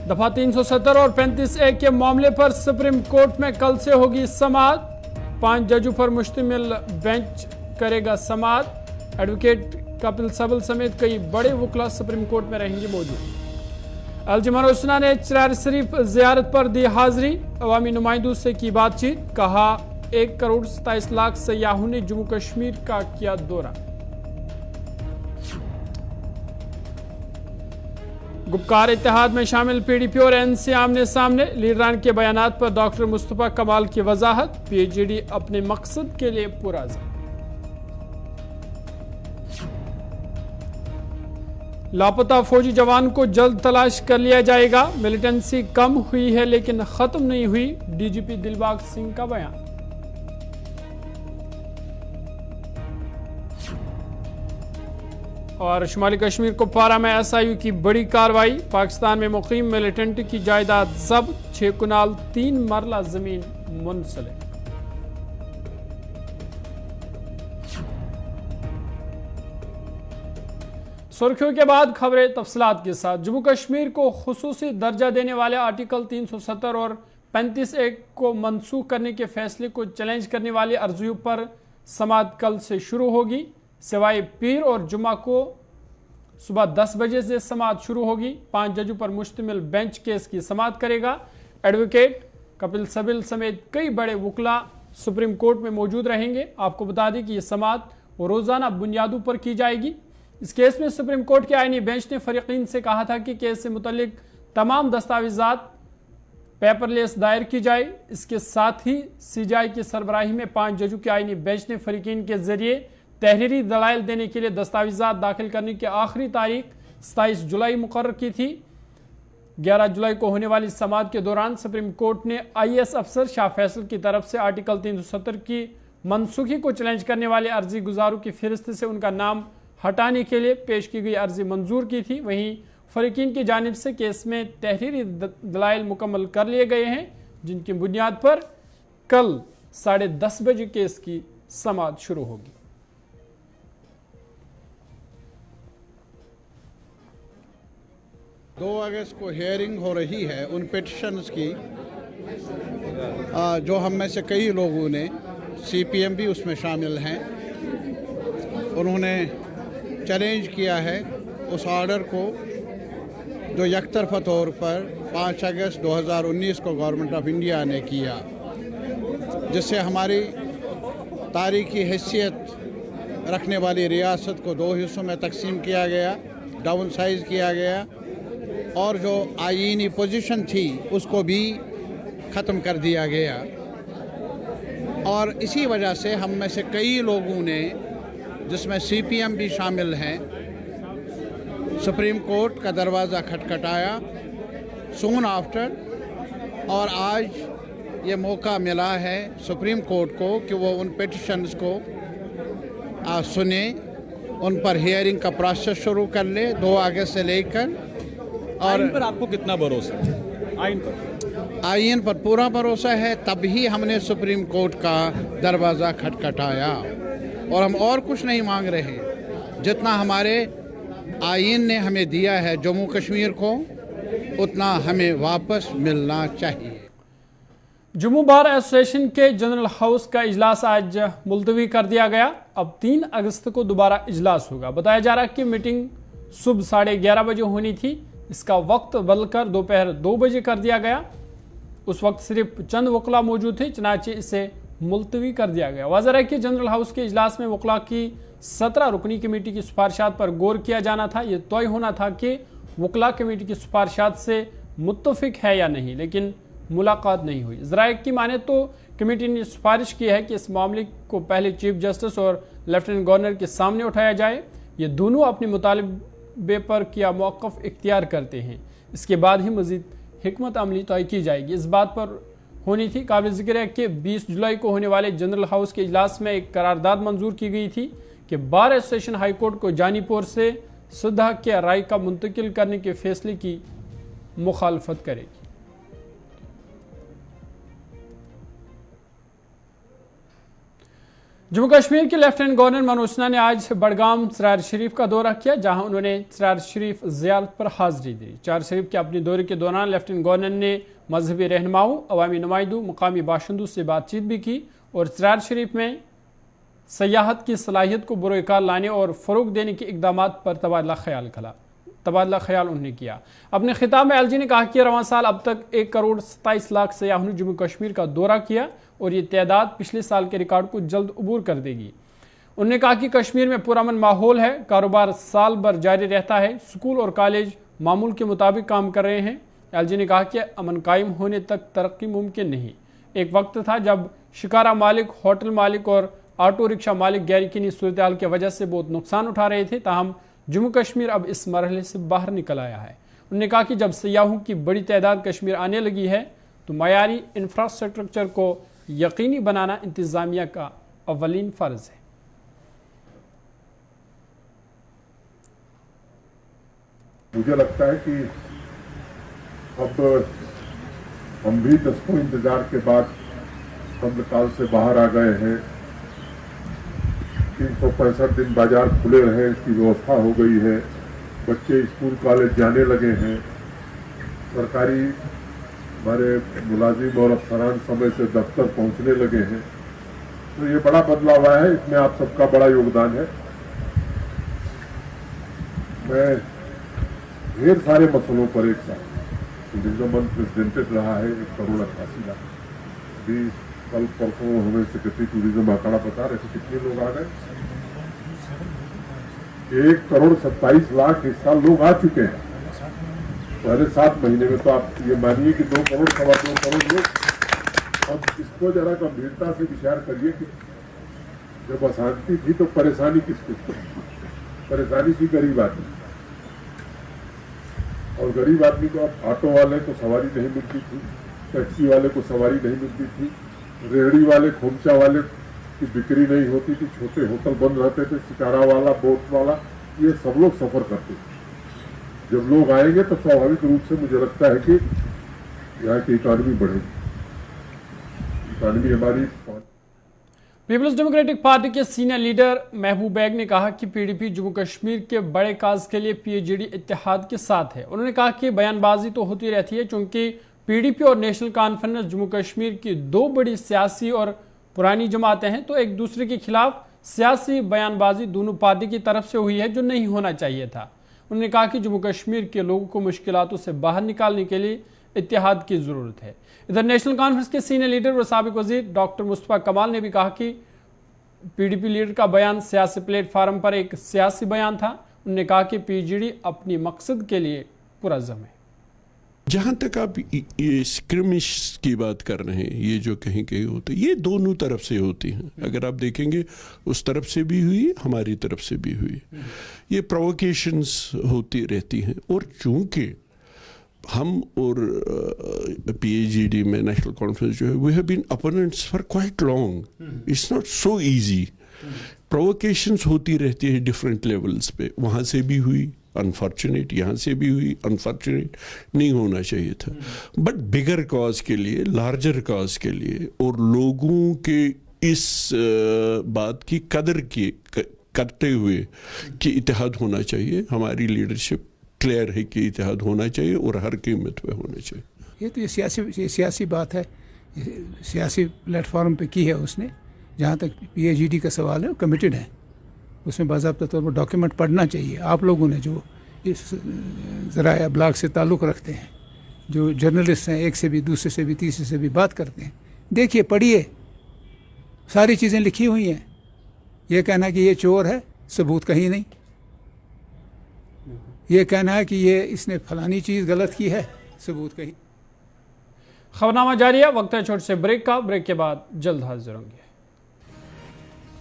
दफा 370 और 35A के मामले पर सुप्रीम कोर्ट में कल से होगी समाअत। 5 जजों पर मुश्तमिल बेंच करेगा समाअत। एडवोकेट कपिल सिब्बल समेत कई बड़े वकील सुप्रीम कोर्ट में रहेंगे मौजूद। अलजमान हुस्ना ने चरार शरीफ जियारत पर दी हाजिरी। अवामी नुमाइंदों से की बातचीत। कहा 1,27,00,000 सयाहों ने जम्मू कश्मीर का किया दौरा। गुपकार इत्तेहाद में शामिल PDP और NC आमने सामने। लीडरान के बयानात पर डॉक्टर मुस्तफा कमाल की वजाहत। PhD अपने मकसद के लिए पुरअज़्म। लापता फौजी जवान को जल्द तलाश कर लिया जाएगा। मिलिटेंसी कम हुई है लेकिन खत्म नहीं हुई। DGP दिलबाग सिंह का बयान। और शुमाली कश्मीर कुपवारा में SIU की बड़ी कार्रवाई। पाकिस्तान में मुकीम मिलिटेंट की जायदाद जब्त। 6 कनाल 3 मरला जमीन मुंसलिक। सुर्खियों के बाद खबरें तफसीलात के साथ। जम्मू कश्मीर को खुसूसी दर्जा देने वाले आर्टिकल 370 और 35A को मनसूख करने के फैसले को चैलेंज करने वाली अर्जियों पर समाअत कल से शुरू होगी। सिवाय पीर और जुम्मा को सुबह 10 बजे से समाअत शुरू होगी। 5 जजों पर मुश्तमिल बेंच केस की समाअत करेगा। एडवोकेट कपिल सिब्बल समेत कई बड़े वकील सुप्रीम कोर्ट में मौजूद रहेंगे। आपको बता दें कि यह समाअत रोजाना बुनियादों पर की जाएगी। इस केस में सुप्रीम कोर्ट के आईनी बेंच ने फरीकीन से कहा था कि केस से मुतल्लिक तमाम दस्तावेजात पेपरलेस दायर की जाए। इसके साथ ही CJI की सरबराही में 5 जजों के आईनी बेंच ने फरीकीन के जरिए तहरीरी दलाइल देने के लिए दस्तावेजात दाखिल करने की आखिरी तारीख 27 जुलाई मुकर्रर की थी। 11 जुलाई को होने वाली समाअत के दौरान सुप्रीम कोर्ट ने IAS अफसर शाह फैसल की तरफ से आर्टिकल 370 की मनसूखी को चैलेंज करने वाले अर्जी गुजारों की फहरिस्त से उनका नाम हटाने के लिए पेश की गई अर्जी मंजूर की थी। वहीं फरीकीन की जानिब से केस में तहरीरी दलाइल मुकम्मल कर लिए गए हैं, जिनकी बुनियाद पर कल 10:30 बजे केस की समाअत शुरू होगी। 2 अगस्त को हियरिंग हो रही है उन पिटिशन्स की जो हम में से कई लोगों ने, CPM भी उसमें शामिल हैं, उन्होंने चैलेंज किया है उस ऑर्डर को जो यकतरफा तौर पर 5 अगस्त 2019 को गवर्नमेंट ऑफ इंडिया ने किया, जिससे हमारी तारीखी हैसियत रखने वाली रियासत को 2 हिस्सों में तकसीम किया गया, डाउन साइज किया गया, और जो आईनी पोजीशन थी उसको भी ख़त्म कर दिया गया। और इसी वजह से हम में से कई लोगों ने, जिसमें CPM भी शामिल हैं, सुप्रीम कोर्ट का दरवाज़ा खटखटाया सून आफ्टर, और आज ये मौका मिला है सुप्रीम कोर्ट को कि वो उन पिटिशन्स को सुने, उन पर हियरिंग का प्रोसेस शुरू कर ले 2 अगस्त से लेकर। और आइन पर आपको कितना भरोसा है? आइन पर पूरा भरोसा है, तभी हमने सुप्रीम कोर्ट का दरवाज़ा खटखटाया। और हम और कुछ नहीं मांग रहे, जितना हमारे आइन ने हमें दिया है जम्मू कश्मीर को, उतना हमें वापस मिलना चाहिए। जम्मू बार एसोसिएशन के जनरल हाउस का इजलास आज मुलतवी कर दिया गया। अब 3 अगस्त को दोबारा इजलास होगा। बताया जा रहा है कि मीटिंग सुबह 11:30 बजे होनी थी, इसका वक्त बदलकर दोपहर 2 बजे कर दिया गया। उस वक्त सिर्फ चंद वकला मौजूद थे, चनाचे इसे मुलतवी कर दिया गया। वाज़ेह है कि जनरल हाउस के इजलास में वकला की 17 रुकनी कमेटी की सिफारिशात पर गौर किया जाना था। यह तय होना था कि वकला कमेटी की सिफारिशात से मुत्तफिक है या नहीं, लेकिन मुलाकात नहीं हुई। ज़राए की माने तो कमेटी ने सिफारिश की है कि इस मामले को पहले चीफ जस्टिस और लेफ्टिनेंट गवर्नर के सामने उठाया जाए। ये दोनों अपने मुतालबे पर किया मौक़िफ़ इख्तियार करते हैं, इसके बाद ही मज़ीद हिकमत अमली तय की जाएगी। इस बात पर होनी थी। काबिल ज़िक्र है कि 20 जुलाई को होने वाले जनरल हाउस के इजलास में एक करारदाद मंजूर की गई थी कि बार एसोसिएशन हाईकोर्ट को जानीपुर से सिद्धा के राय का मुंतकिल करने के फैसले की मुखालफत करेगी। जम्मू कश्मीर के लेफ्टिनेंट गवर्नर मनोज सिन्हा ने आज बडगाम सरार शरीफ का दौरा किया, जहां उन्होंने सरार शरीफ ज़ियारत पर हाजिरी दी। सरार शरीफ के अपने दौरे के दौरान लेफ्टिनेंट गवर्नर ने मजहबी रहनुमाओं, अवामी नुमाइंदों, मुकामी बाशिंदों से बातचीत भी की और सरार शरीफ में सयाहत की सलाहियत को बुरोकार लाने और फ़रोग देने के इकदाम पर तबादला ख्याल उन्होंने किया। अपने खिताब में एलजी ने कहा कि रवां साल अब तक 1,27,00,000 सयाहों ने जम्मू कश्मीर का दौरा किया और ये तादाद पिछले साल के रिकॉर्ड को जल्द अबूर कर देगी। उन्होंने कहा कि कश्मीर में पुरअमन माहौल है, कारोबार साल भर जारी रहता है, स्कूल और कॉलेज मामूल के मुताबिक काम कर रहे हैं। एलजी ने कहा कि अमन कायम होने तक तरक्की मुमकिन नहीं। एक वक्त था जब शिकारा मालिक, होटल मालिक और ऑटो रिक्शा मालिक गैरयकीनी सूरत हाल की वजह से बहुत नुकसान उठा रहे थे, ताहम जम्मू कश्मीर अब इस मरहले से बाहर निकल आया है। उन्होंने कहा कि जब सयाहों की बड़ी तादाद कश्मीर आने लगी है तो मयारी इंफ्रास्ट्रक्चर को यकीनी बनाना इंतजामिया का अव्वलीन फ़र्ज है। मुझे लगता है कि अब हम भी दशकों इंतजार के बाद काल से बाहर आ गए हैं। 365 दिन बाजार खुले रहे, इसकी व्यवस्था हो गई है। बच्चे स्कूल कॉलेज जाने लगे हैं। सरकारी हमारे मुलाजिम और अफसरान समय से दफ्तर पहुंचने लगे हैं। तो ये बड़ा बदलाव आया है, इसमें आप सबका बड़ा योगदान है। मैं ढेर सारे मसलों पर एक साथ टूरिज्म अनप्रेसिडेंटेड रहा है, 1,88,00,000। अभी कल परसों हमें सेक्रेटरी टूरिज्म आंकड़ा बता रहे थे कितने लोग आ गए। 1,27,00,000 इस साल लोग आ चुके हैं पहले 7 महीने में। तो आप ये मानिए कि 2 करोड़, 2.25 करोड़ लोग। अब इसको जरा गंभीरता से विचार करिए कि जब अशांति थी तो परेशानी किसको थी? परेशानी थी गरीब आदमी। और गरीब आदमी को अब ऑटो वाले को सवारी नहीं मिलती थी, टैक्सी वाले को सवारी नहीं मिलती थी, रेहड़ी वाले, खोमचा वाले की बिक्री नहीं होती थी, छोटे होटल बंद रहते थे, शिकारा वाला, बोट वाला, ये सब लोग सफर करते थे। जब लोग आएंगे तो स्वाभाविक रूप से मुझे लगता है कि यहाँ की इकॉनमी बढ़ेगी। इकॉनमी हमारी पीपल्स डेमोक्रेटिक पार्टी के सीनियर लीडर महबूब बैग ने कहा कि पीडीपी जम्मू कश्मीर के बड़े काज के लिए पीएचडी इत्तेहाद के साथ है। उन्होंने कहा कि बयानबाजी तो होती रहती है, चूंकि पीडीपी और नेशनल कॉन्फ्रेंस जम्मू कश्मीर की 2 बड़ी सियासी और पुरानी जमातें हैं, तो एक दूसरे के खिलाफ सियासी बयानबाजी दोनों पार्टी की तरफ से हुई है, जो नहीं होना चाहिए था। उन्होंने कहा कि जम्मू कश्मीर के लोगों को मुश्किलातों से बाहर निकालने के लिए इत्तेहाद की ज़रूरत है। इधर नेशनल कॉन्फ्रेंस के सीनियर लीडर और साबिक वजीर डॉक्टर मुस्तफा कमाल ने भी कहा कि पीडीपी लीडर का बयान सियासी प्लेटफार्म पर एक सियासी बयान था। उन्होंने कहा कि पीएचडी अपनी मकसद के लिए पुरज़म है। जहाँ तक आप ये स्क्रिमिश की बात कर रहे हैं, ये जो कहीं कहीं होते, ये दोनों तरफ से होती हैं। अगर आप देखेंगे उस तरफ से भी हुई, हमारी तरफ से भी हुई। ये प्रोवोकेशंस होती रहती हैं। और चूंकि हम और पीएचडी में नेशनल कॉन्फ्रेंस जो है, we have been opponents for quite long. It's not so easy. Provocations होती रहती है डिफरेंट लेवल्स पे। वहाँ से भी हुई अनफॉर्चुनेट, यहाँ से भी हुई अनफॉर्चुनेट, नहीं होना चाहिए था। बट बिगर कॉज के लिए, लार्जर कॉज के लिए और लोगों के इस बात की कदर करते हुए कि इत्तेहाद होना चाहिए। हमारी लीडरशिप क्लियर है कि इत्तेहाद होना चाहिए और हर कीमत पे होना चाहिए। ये तो ये सियासी बात है, सियासी प्लेटफॉर्म पे की है उसने। जहाँ तक पीएचडी का सवाल है, वो कमिटेड है। उसमें बाज़ाब्ता तौर पर डॉक्यूमेंट पढ़ना चाहिए। आप लोगों ने जो इस ज़राए अबलाग से ताल्लुक़ रखते हैं, जो जर्नलिस्ट हैं, एक से भी, दूसरे से भी, तीसरे से भी बात करते हैं, देखिए, पढ़िए, सारी चीज़ें लिखी हुई हैं। ये कहना कि ये चोर है, सबूत कहीं नहीं। ये कहना है कि ये इसने फलानी चीज़ गलत की है, सबूत कहीं। खबरनामा जारी है। वक्त है छोटे से ब्रेक का। ब्रेक के बाद जल्द हाजिर होंगे।